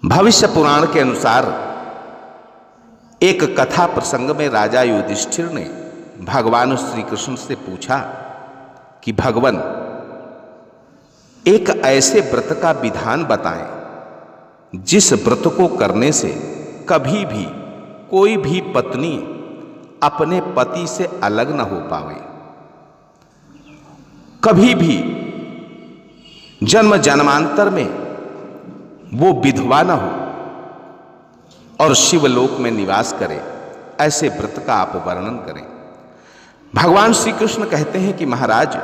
भविष्य पुराण के अनुसार एक कथा प्रसंग में राजा युधिष्ठिर ने भगवान श्री कृष्ण से पूछा कि भगवान, एक ऐसे व्रत का विधान बताएं जिस व्रत को करने से कभी भी कोई भी पत्नी अपने पति से अलग न हो पावे, कभी भी जन्म जन्मांतर में वो विधवा न हो और शिवलोक में निवास करे। ऐसे व्रत का आप वर्णन करें। भगवान श्री कृष्ण कहते हैं कि महाराज,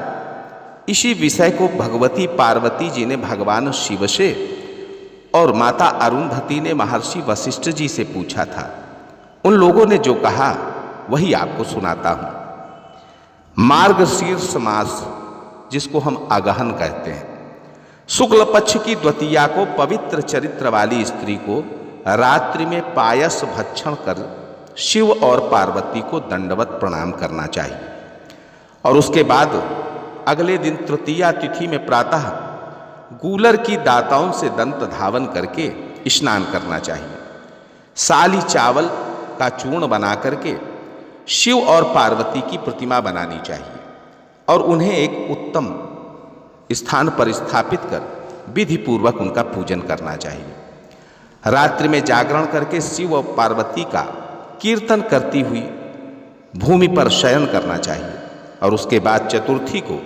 इसी विषय को भगवती पार्वती जी ने भगवान शिव से और माता अरुंधति ने महर्षि वशिष्ठ जी से पूछा था। उन लोगों ने जो कहा वही आपको सुनाता हूं। मार्गशीर्ष मास, जिसको हम अगहन कहते हैं, शुक्ल पक्ष की द्वितीया को पवित्र चरित्र वाली स्त्री को रात्रि में पायस भक्षण कर शिव और पार्वती को दंडवत प्रणाम करना चाहिए और उसके बाद अगले दिन तृतीया तिथि में प्रातः गूलर की दाताओं से दंत धावन करके स्नान करना चाहिए। साली चावल का चूर्ण बना करके शिव और पार्वती की प्रतिमा बनानी चाहिए और उन्हें एक उत्तम स्थान पर स्थापित कर विधि पूर्वक उनका पूजन करना चाहिए। रात्रि में जागरण करके शिव और पार्वती का कीर्तन करती हुई भूमि पर शयन करना चाहिए और उसके बाद चतुर्थी को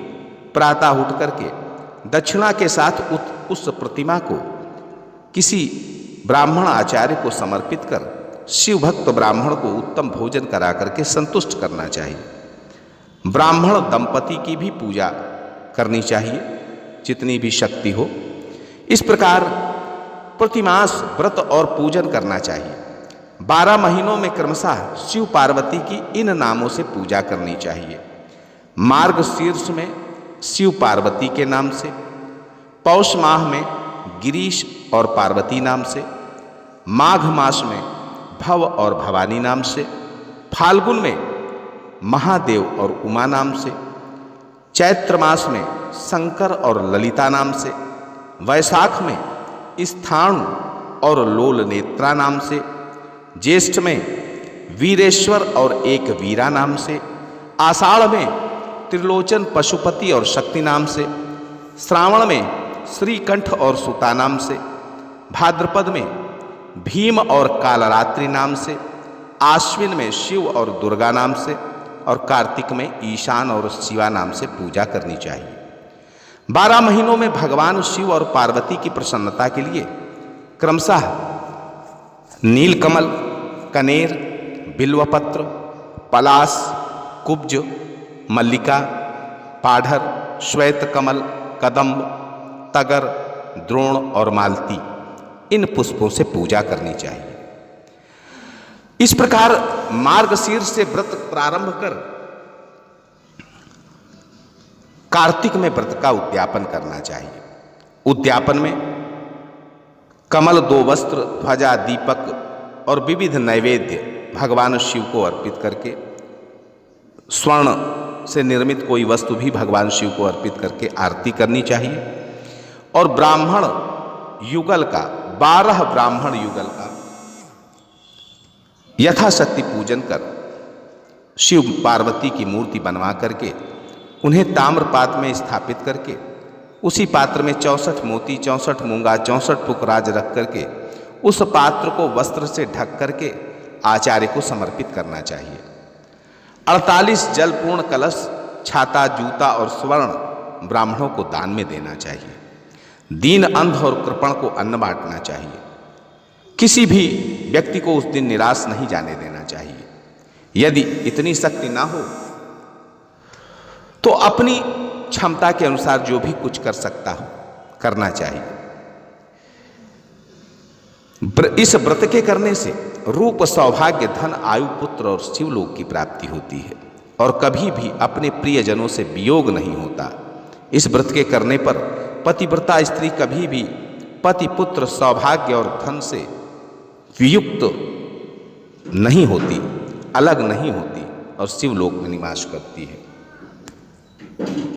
प्रातः उठ करके दक्षिणा के साथ उस प्रतिमा को किसी ब्राह्मण आचार्य को समर्पित कर शिव भक्त ब्राह्मण को उत्तम भोजन करा करके संतुष्ट करना चाहिए। ब्राह्मण दंपति की भी पूजा करनी चाहिए जितनी भी शक्ति हो। इस प्रकार प्रतिमास व्रत और पूजन करना चाहिए। 12 महीनों में क्रमशः शिव पार्वती की इन नामों से पूजा करनी चाहिए। मार्गशीर्ष में शिव पार्वती के नाम से, पौष माह में गिरीश और पार्वती नाम से, माघ मास में भव और भवानी नाम से, फाल्गुन में महादेव और उमा नाम से, चैत्र मास में शंकर और ललिता नाम से, वैशाख में स्थाणु और लोल नेत्रा नाम से, ज्येष्ठ में वीरेश्वर और एक वीरा नाम से, आषाढ़ में त्रिलोचन पशुपति और शक्ति नाम से, श्रावण में श्रीकंठ और सुता नाम से, भाद्रपद में भीम और कालरात्रि नाम से, आश्विन में शिव और दुर्गा नाम से और कार्तिक में ईशान और शिवा नाम से पूजा करनी चाहिए। 12 महीनों में भगवान शिव और पार्वती की प्रसन्नता के लिए क्रमशः नीलकमल, कनेर, बिल्वपत्र, पलाश, कुब्ज, मल्लिका, पाढ़र, श्वेत कमल, कदम्ब, तगर, द्रोण और मालती, इन पुष्पों से पूजा करनी चाहिए। इस प्रकार मार्गशीर्ष से व्रत प्रारंभ कर कार्तिक में व्रत का उद्यापन करना चाहिए। उद्यापन में कमल, 2 वस्त्र, ध्वजा, दीपक और विविध नैवेद्य भगवान शिव को अर्पित करके, स्वर्ण से निर्मित कोई वस्तु भी भगवान शिव को अर्पित करके आरती करनी चाहिए और ब्राह्मण युगल का, 12 ब्राह्मण युगल का यथाशक्ति पूजन कर शिव पार्वती की मूर्ति बनवा करके उन्हें ताम्रपात्र में स्थापित करके उसी पात्र में 64 मोती, 64 मूंगा, 64 पुखराज रख करके उस पात्र को वस्त्र से ढक करके आचार्य को समर्पित करना चाहिए। 48 जलपूर्ण कलश, छाता, जूता और स्वर्ण ब्राह्मणों को दान में देना चाहिए। दीन, अंध और कृपण को अन्न बांटना चाहिए। किसी भी व्यक्ति को उस दिन निराश नहीं जाने देना चाहिए। यदि इतनी शक्ति ना हो तो अपनी क्षमता के अनुसार जो भी कुछ कर सकता हो करना चाहिए। इस व्रत के करने से रूप, सौभाग्य, धन, आयु, पुत्र और शिवलोक की प्राप्ति होती है और कभी भी अपने प्रियजनों से वियोग नहीं होता। इस व्रत के करने पर पतिव्रता स्त्री कभी भी पति, पुत्र, सौभाग्य और धन से वियुक्त नहीं होती, अलग नहीं होती और शिवलोक में निवास करती है।